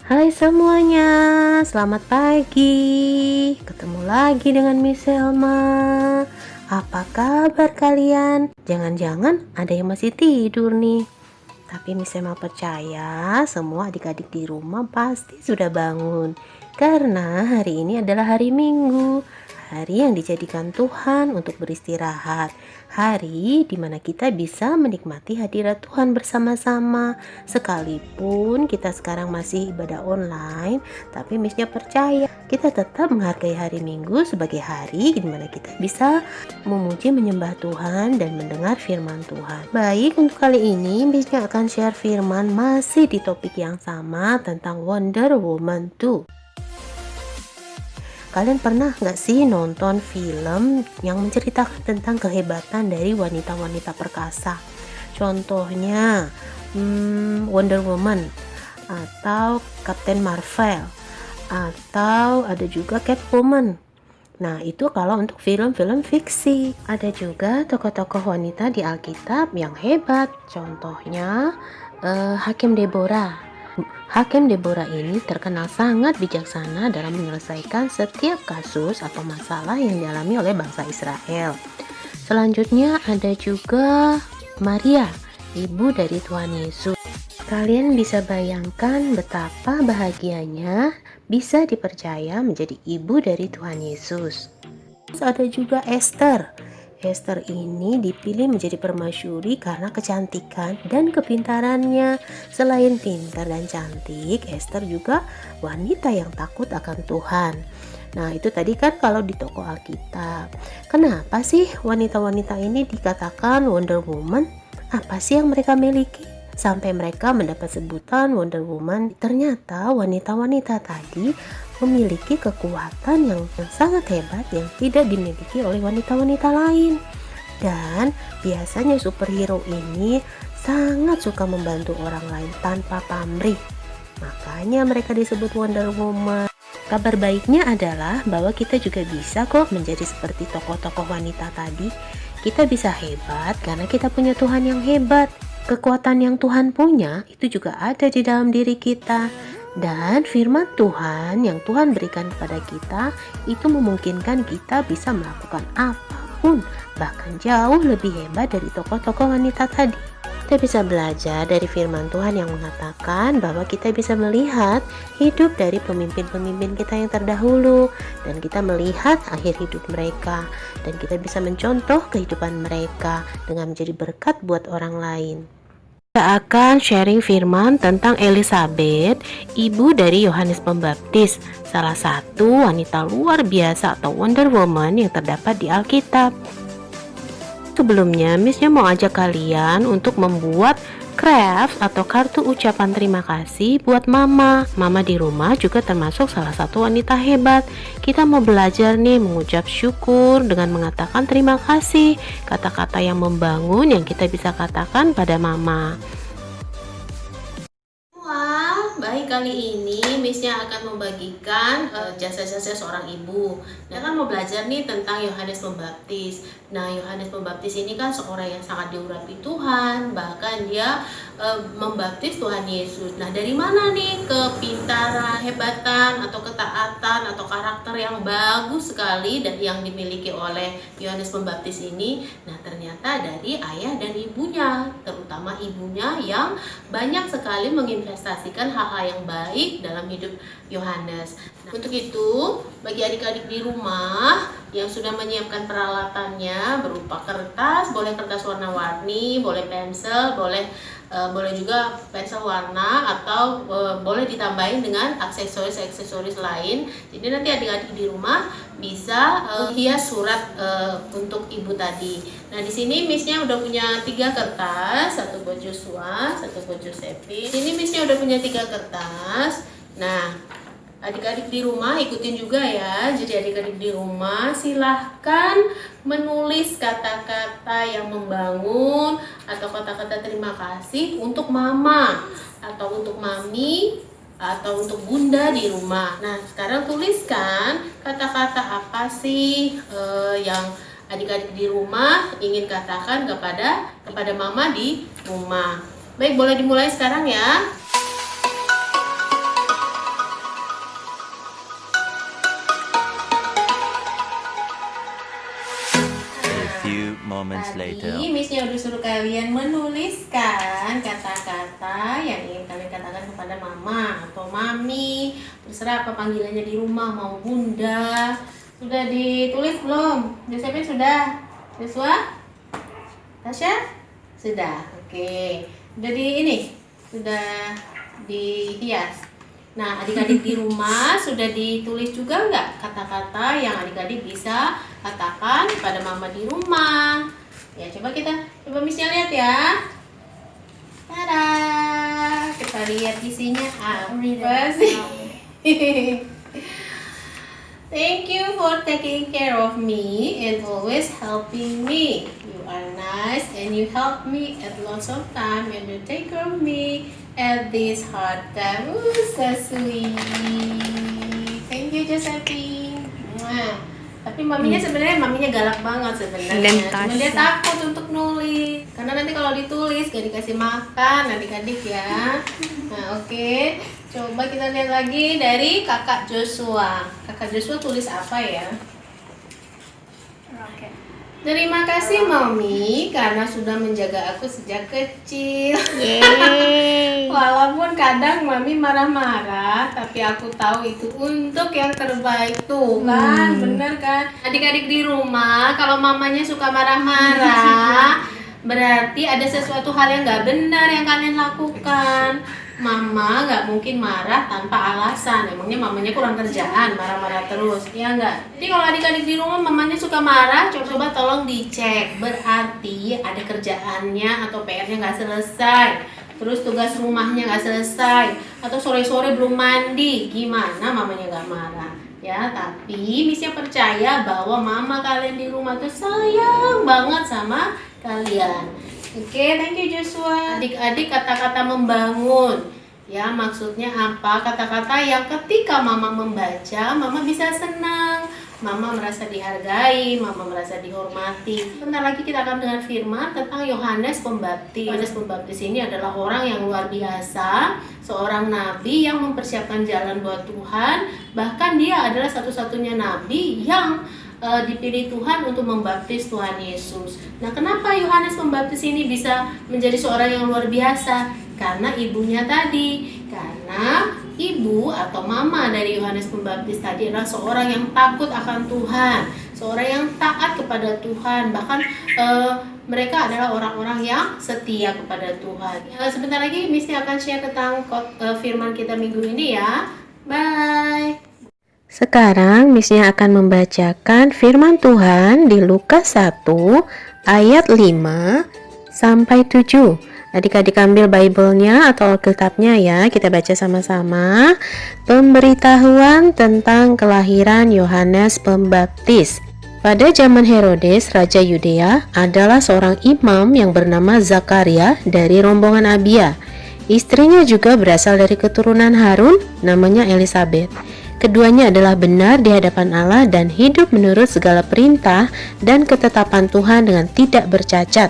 Hai semuanya, selamat pagi. Ketemu lagi dengan Miss Selma. Apa kabar kalian? Jangan-jangan ada yang masih tidur nih. Tapi Miss Selma percaya semua adik-adik di rumah pasti sudah bangun. Karena hari ini adalah hari Minggu, hari yang dijadikan Tuhan untuk beristirahat. Hari di mana kita bisa menikmati hadirat Tuhan bersama-sama. Sekalipun kita sekarang masih ibadah online, tapi Missnya percaya kita tetap menghargai hari Minggu sebagai hari di mana kita bisa memuji menyembah Tuhan dan mendengar firman Tuhan. Baik, untuk kali ini Missnya akan share firman masih di topik yang sama tentang Wonder Woman 2. Kalian pernah nggak sih nonton film yang menceritakan tentang kehebatan dari wanita-wanita perkasa? Contohnya Wonder Woman atau Captain Marvel atau ada juga Catwoman. Nah, itu kalau untuk film-film fiksi. Ada juga tokoh-tokoh wanita di Alkitab yang hebat. Contohnya Hakim Deborah. Hakim Deborah ini terkenal sangat bijaksana dalam menyelesaikan setiap kasus atau masalah yang dialami oleh bangsa Israel. Selanjutnya ada juga Maria, ibu dari Tuhan Yesus. Kalian bisa bayangkan betapa bahagianya bisa dipercaya menjadi ibu dari Tuhan Yesus. Terus ada juga Esther. Esther ini dipilih menjadi permasyuri karena kecantikan dan kepintarannya. Selain pintar dan cantik, Esther juga wanita yang takut akan Tuhan. Nah, itu tadi kan kalau di tokoh Alkitab. Kenapa sih wanita-wanita ini dikatakan Wonder Woman? Apa sih yang mereka miliki sampai mereka mendapat sebutan Wonder Woman? Ternyata wanita-wanita tadi memiliki kekuatan yang sangat hebat yang tidak dimiliki oleh wanita-wanita lain. Dan biasanya superhero ini sangat suka membantu orang lain tanpa pamrih. Makanya mereka disebut Wonder Woman. Kabar baiknya adalah bahwa kita juga bisa kok menjadi seperti tokoh-tokoh wanita tadi. Kita bisa hebat karena kita punya Tuhan yang hebat. Kekuatan yang Tuhan punya itu juga ada di dalam diri kita. Dan firman Tuhan yang Tuhan berikan kepada kita itu memungkinkan kita bisa melakukan apapun, bahkan jauh lebih hebat dari tokoh-tokoh wanita tadi. Kita bisa belajar dari firman Tuhan yang mengatakan bahwa kita bisa melihat hidup dari pemimpin-pemimpin kita yang terdahulu, dan kita melihat akhir hidup mereka, dan kita bisa mencontoh kehidupan mereka dengan menjadi berkat buat orang lain. Kita akan sharing firman tentang Elizabeth, ibu dari Yohanes Pembaptis, salah satu wanita luar biasa atau Wonder Woman yang terdapat di Alkitab. Sebelumnya, Missnya mau ajak kalian untuk membuat craft atau kartu ucapan terima kasih buat mama. Mama di rumah juga termasuk salah satu wanita hebat. Kita mau belajar nih mengucap syukur dengan mengatakan terima kasih, kata-kata yang membangun yang kita bisa katakan pada mama. Baik, kali ini Missnya akan membagikan jasa-jasa seorang ibu. Nah, kan mau belajar nih tentang Yohanes Pembaptis. Nah, Yohanes Pembaptis ini kan seorang yang sangat diurapi Tuhan, bahkan dia membaptis Tuhan Yesus. Nah, dari mana nih kepintaran, hebatan, atau ketaatan, atau karakter yang bagus sekali dan yang dimiliki oleh Yohanes Pembaptis ini? Nah, ternyata dari ayah dan ibunya, terutama ibunya yang banyak sekali menginvestasikan hal-hal yang baik dalam hidup Yohanes. Nah, untuk itu, bagi adik-adik di rumah yang sudah menyiapkan peralatannya berupa kertas, boleh kertas warna-warni, boleh pensel, boleh juga pensel warna, atau boleh ditambahin dengan aksesoris lain. Jadi nanti adik-adik di rumah bisa hias surat untuk ibu tadi. Nah, di sini Missnya udah punya 3 kertas, satu buat Joshua, satu buat Josephine. Ini Missnya udah punya 3 kertas. Nah, adik-adik di rumah ikutin juga ya. Jadi adik-adik di rumah silahkan menulis kata-kata yang membangun atau kata-kata terima kasih untuk mama atau untuk mami atau untuk bunda di rumah. Nah, sekarang tuliskan kata-kata apa sih yang adik-adik di rumah ingin katakan kepada mama di rumah. Baik, boleh dimulai sekarang ya. kalian menuliskan kata-kata yang ingin kalian katakan kepada mama atau mami, terserah apa panggilannya di rumah, mau bunda. Sudah ditulis belum? Josephine sudah? Joshua? Tasya? Sudah. Oke. Sudah sudah dihias. Nah, adik-adik di rumah sudah ditulis juga nggak kata-kata yang adik-adik bisa katakan pada mama di rumah? Ya, coba Miss-nya lihat ya. Tada! Kita lihat isinya apa sih? Thank you for taking care of me and always helping me. You are nice and you help me at lots of time and you take care of me at this hard time. So sweet. Thank you, Josephine. Tapi maminya galak banget sebenarnya. Cuma dia takut untuk nulis. Karena nanti kalau ditulis gak dikasih makan adik-adik ya. Nah, oke. Coba kita lihat lagi dari kakak Joshua. Kakak Joshua tulis apa ya? Terima kasih Mami karena sudah menjaga aku sejak kecil. Walaupun kadang Mami marah-marah, tapi aku tahu itu untuk yang terbaik tuh kan, bener kan? Adik-adik di rumah kalau mamanya suka marah-marah, berarti ada sesuatu hal yang nggak benar yang kalian lakukan. Mama nggak mungkin marah tanpa alasan. Emangnya mamanya kurang kerjaan marah-marah terus, ya nggak? Jadi kalau adik-adik di rumah mamanya suka marah, coba tolong dicek. Berarti ada kerjaannya atau PR-nya nggak selesai, terus tugas rumahnya nggak selesai, atau sore-sore belum mandi. Gimana mamanya nggak marah? Ya, tapi Missnya percaya bahwa mama kalian di rumah tuh sayang banget sama kalian. Oke, thank you Joshua. Adik-adik kata-kata membangun. Ya, maksudnya apa? Kata-kata yang ketika mama membaca, mama bisa senang. Mama merasa dihargai, mama merasa dihormati. Bentar lagi kita akan dengar firman tentang Yohanes Pembaptis. Yohanes Pembaptis ini adalah orang yang luar biasa, seorang nabi yang mempersiapkan jalan buat Tuhan. Bahkan dia adalah satu-satunya nabi yang dipilih Tuhan untuk membaptis Tuhan Yesus. Nah, kenapa Yohanes Pembaptis ini bisa menjadi seorang yang luar biasa? Karena ibunya tadi. Karena ibu atau mama dari Yohanes Pembaptis tadi adalah seorang yang takut akan Tuhan, seorang yang taat kepada Tuhan. Bahkan mereka adalah orang-orang yang setia kepada Tuhan. Sebentar lagi Missnya akan share tentang firman kita minggu ini ya. Bye. Sekarang Missnya akan membacakan firman Tuhan di Lukas 1 ayat 5 sampai 7. Adik-adik ambil Bible-nya atau Alkitabnya ya, kita baca sama-sama. Pemberitahuan tentang kelahiran Yohanes Pembaptis. Pada zaman Herodes, Raja Yudea, adalah seorang imam yang bernama Zakaria dari rombongan Abia. Istrinya juga berasal dari keturunan Harun, namanya Elisabet. Keduanya adalah benar di hadapan Allah dan hidup menurut segala perintah dan ketetapan Tuhan dengan tidak bercacat.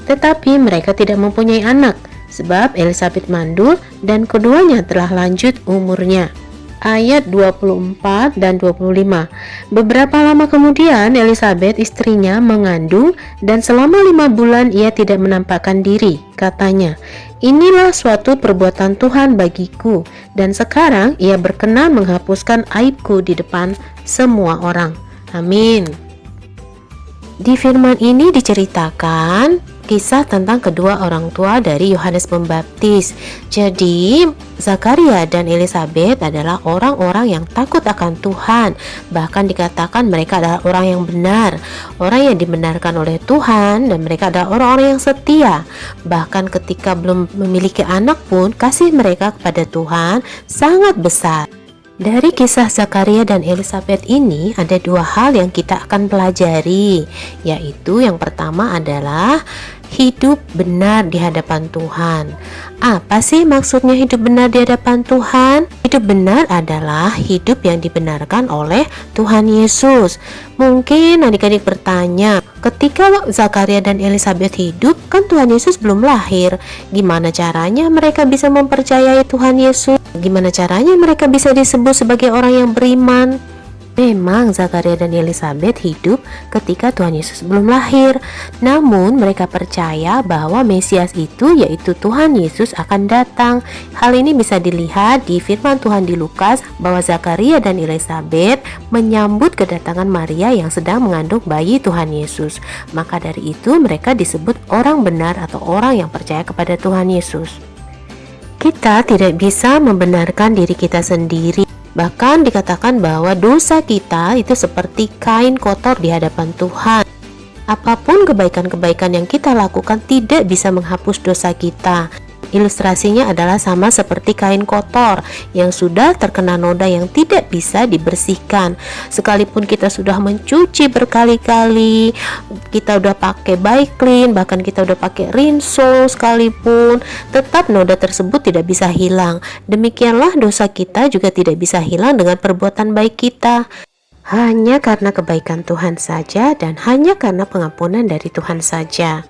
Tetapi mereka tidak mempunyai anak, sebab Elisabet mandul dan keduanya telah lanjut umurnya. Ayat 24 dan 25. Beberapa lama kemudian Elisabet istrinya mengandung dan selama 5 bulan ia tidak menampakkan diri. Katanya, inilah suatu perbuatan Tuhan bagiku, dan sekarang ia berkenan menghapuskan aibku di depan semua orang. Amin. Di firman ini diceritakan kisah tentang kedua orang tua dari Yohanes Pembaptis. Jadi, Zakaria dan Elisabet adalah orang-orang yang takut akan Tuhan. Bahkan dikatakan mereka adalah orang yang benar, orang yang dibenarkan oleh Tuhan, dan mereka adalah orang-orang yang setia. Bahkan ketika belum memiliki anak pun, kasih mereka kepada Tuhan sangat besar. Dari kisah Zakaria dan Elisabet ini ada dua hal yang kita akan pelajari, yaitu yang pertama adalah hidup benar di hadapan Tuhan. Apa sih maksudnya hidup benar di hadapan Tuhan? Hidup benar adalah hidup yang dibenarkan oleh Tuhan Yesus. Mungkin adik-adik bertanya, ketika Zakaria dan Elisabet hidup, kan Tuhan Yesus belum lahir. Gimana caranya mereka bisa mempercayai Tuhan Yesus? Gimana caranya mereka bisa disebut sebagai orang yang beriman? Memang Zakaria dan Elizabeth hidup ketika Tuhan Yesus belum lahir. Namun mereka percaya bahwa Mesias itu yaitu Tuhan Yesus akan datang. Hal ini bisa dilihat di firman Tuhan di Lukas bahwa Zakaria dan Elizabeth menyambut kedatangan Maria yang sedang mengandung bayi Tuhan Yesus. Maka dari itu mereka disebut orang benar atau orang yang percaya kepada Tuhan Yesus. Kita tidak bisa membenarkan diri kita sendiri. Bahkan dikatakan bahwa dosa kita itu seperti kain kotor di hadapan Tuhan. Apapun kebaikan-kebaikan yang kita lakukan tidak bisa menghapus dosa kita. Ilustrasinya adalah sama seperti kain kotor yang sudah terkena noda yang tidak bisa dibersihkan. Sekalipun kita sudah mencuci berkali-kali, kita udah pakai bike clean, bahkan kita udah pakai rinso sekalipun, tetap noda tersebut tidak bisa hilang. Demikianlah dosa kita juga tidak bisa hilang dengan perbuatan baik kita. Hanya karena kebaikan Tuhan saja dan hanya karena pengampunan dari Tuhan saja.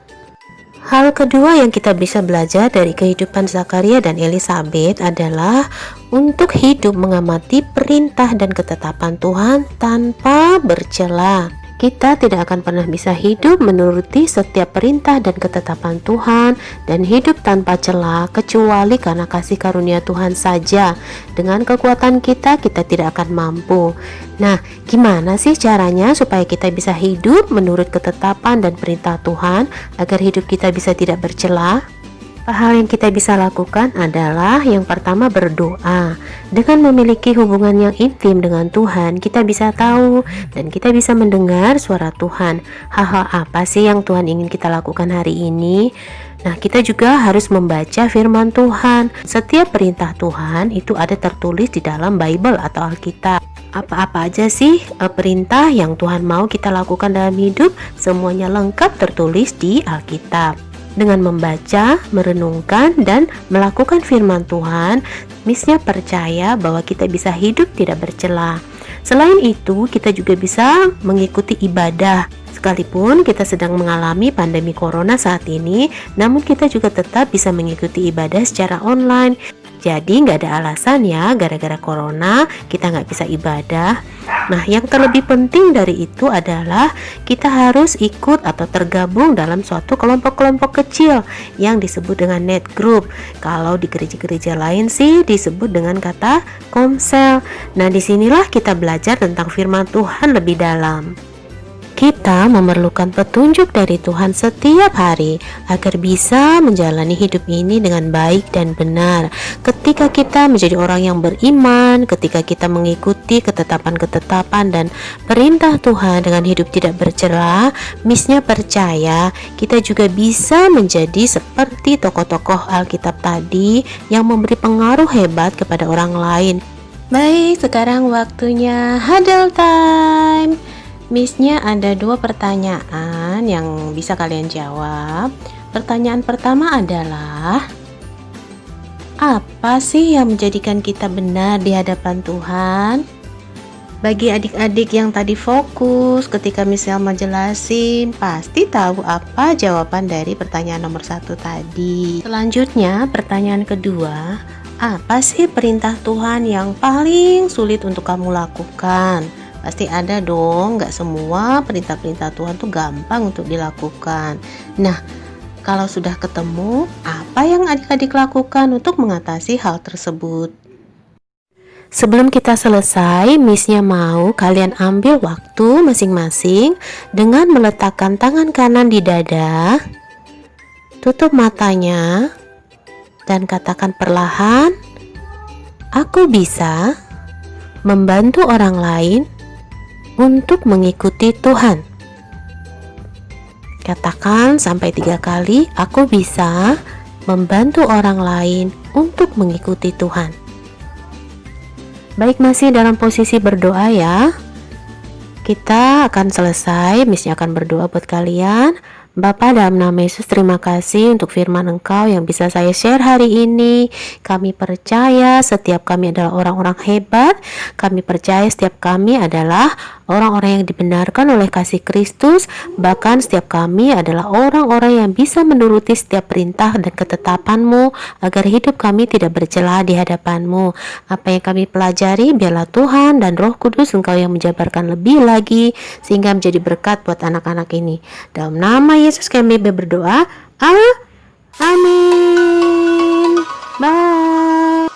Hal kedua yang kita bisa belajar dari kehidupan Zakaria dan Elizabeth adalah untuk hidup mengamati perintah dan ketetapan Tuhan tanpa bercela. Kita tidak akan pernah bisa hidup menuruti setiap perintah dan ketetapan Tuhan dan hidup tanpa celah kecuali karena kasih karunia Tuhan saja. Dengan kekuatan kita tidak akan mampu. Nah, gimana sih caranya supaya kita bisa hidup menurut ketetapan dan perintah Tuhan agar hidup kita bisa tidak bercelah? Hal yang kita bisa lakukan adalah yang pertama berdoa. Dengan memiliki hubungan yang intim dengan Tuhan, kita bisa tahu dan kita bisa mendengar suara Tuhan. Hal-hal apa sih yang Tuhan ingin kita lakukan hari ini? Nah, kita juga harus membaca firman Tuhan. Setiap perintah Tuhan itu ada tertulis di dalam Bible atau Alkitab. Apa-apa aja sih perintah yang Tuhan mau kita lakukan dalam hidup? Semuanya lengkap tertulis di Alkitab. Dengan membaca, merenungkan, dan melakukan firman Tuhan, misnya percaya bahwa kita bisa hidup tidak bercela. Selain itu, kita juga bisa mengikuti ibadah. Sekalipun kita sedang mengalami pandemi corona saat ini, namun kita juga tetap bisa mengikuti ibadah secara online. Jadi nggak ada alasan ya gara-gara corona kita nggak bisa ibadah. Nah, yang terlebih penting dari itu adalah kita harus ikut atau tergabung dalam suatu kelompok-kelompok kecil yang disebut dengan net group. Kalau di gereja-gereja lain sih disebut dengan kata komsel. Nah, disinilah kita belajar tentang firman Tuhan lebih dalam. Kita memerlukan petunjuk dari Tuhan setiap hari agar bisa menjalani hidup ini dengan baik dan benar. Ketika kita menjadi orang yang beriman, ketika kita mengikuti ketetapan-ketetapan dan perintah Tuhan dengan hidup tidak bercela, misnya percaya kita juga bisa menjadi seperti tokoh-tokoh Alkitab tadi yang memberi pengaruh hebat kepada orang lain. Baik, sekarang waktunya huddle time. Misnya ada 2 pertanyaan yang bisa kalian jawab. Pertanyaan pertama adalah, apa sih yang menjadikan kita benar di hadapan Tuhan? Bagi adik-adik yang tadi fokus ketika Michelle menjelasin, pasti tahu apa jawaban dari pertanyaan nomor 1 tadi. Selanjutnya, pertanyaan kedua, apa sih perintah Tuhan yang paling sulit untuk kamu lakukan? Pasti ada dong, gak semua perintah-perintah Tuhan tuh gampang untuk dilakukan. Nah, kalau sudah ketemu, apa yang adik-adik lakukan untuk mengatasi hal tersebut? Sebelum kita selesai, Missnya mau kalian ambil waktu masing-masing dengan meletakkan tangan kanan di dada, tutup matanya, dan katakan perlahan, aku bisa membantu orang lain untuk mengikuti Tuhan. Katakan sampai 3 kali, aku bisa membantu orang lain untuk mengikuti Tuhan. Baik, masih dalam posisi berdoa ya. Kita akan selesai, Missnya akan berdoa buat kalian. Bapa, dalam nama Yesus, terima kasih untuk firman Engkau yang bisa saya share hari ini. Kami percaya setiap kami adalah orang-orang hebat. Kami percaya setiap kami adalah orang-orang yang dibenarkan oleh kasih Kristus. Bahkan setiap kami adalah orang-orang yang bisa menuruti setiap perintah dan ketetapan-Mu agar hidup kami tidak bercela di hadapan-Mu. Apa yang kami pelajari, biarlah Tuhan dan Roh Kudus Engkau yang menjabarkan lebih lagi sehingga menjadi berkat buat anak-anak ini. Dalam nama Yesus kami berdoa. Amin. Bye.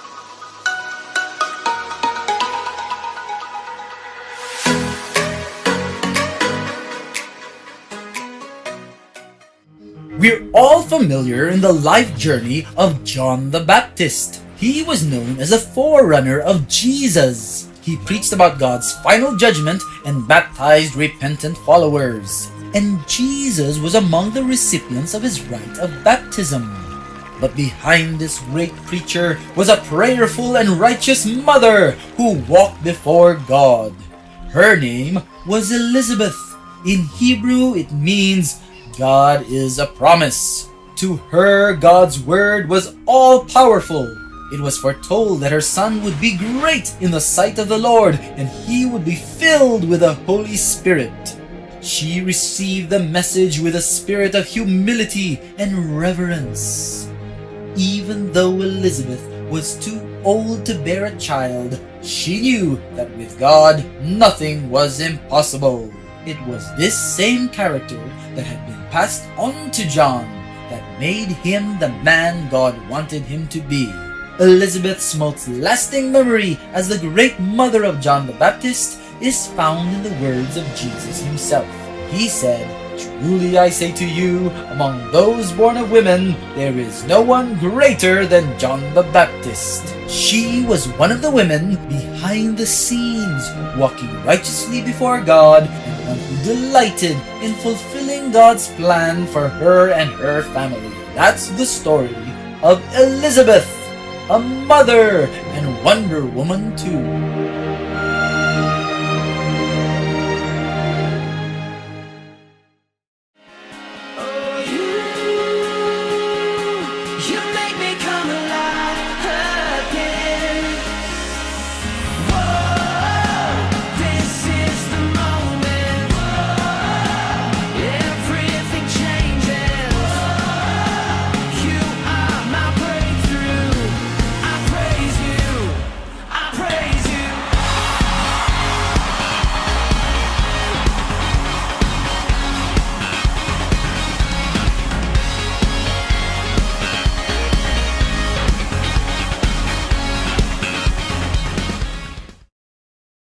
We're all familiar in the life journey of John the Baptist. He was known as a forerunner of Jesus. He preached about God's final judgment and baptized repentant followers. And Jesus was among the recipients of his rite of baptism. But behind this great preacher was a prayerful and righteous mother who walked before God. Her name was Elizabeth. In Hebrew, it means God is a promise. To her, God's word was all-powerful. It was foretold that her son would be great in the sight of the Lord, and he would be filled with the Holy Spirit. She received the message with a spirit of humility and reverence. Even though Elizabeth was too old to bear a child, she knew that with God nothing was impossible. It was this same character that had been passed on to John that made him the man God wanted him to be. Elizabeth's most lasting memory as the great mother of John the Baptist is found in the words of Jesus himself. He said, "Truly I say to you, among those born of women, there is no one greater than John the Baptist." She was one of the women behind the scenes, walking righteously before God, and one who delighted in fulfilling God's plan for her and her family. That's the story of Elizabeth, a mother and Wonder Woman too.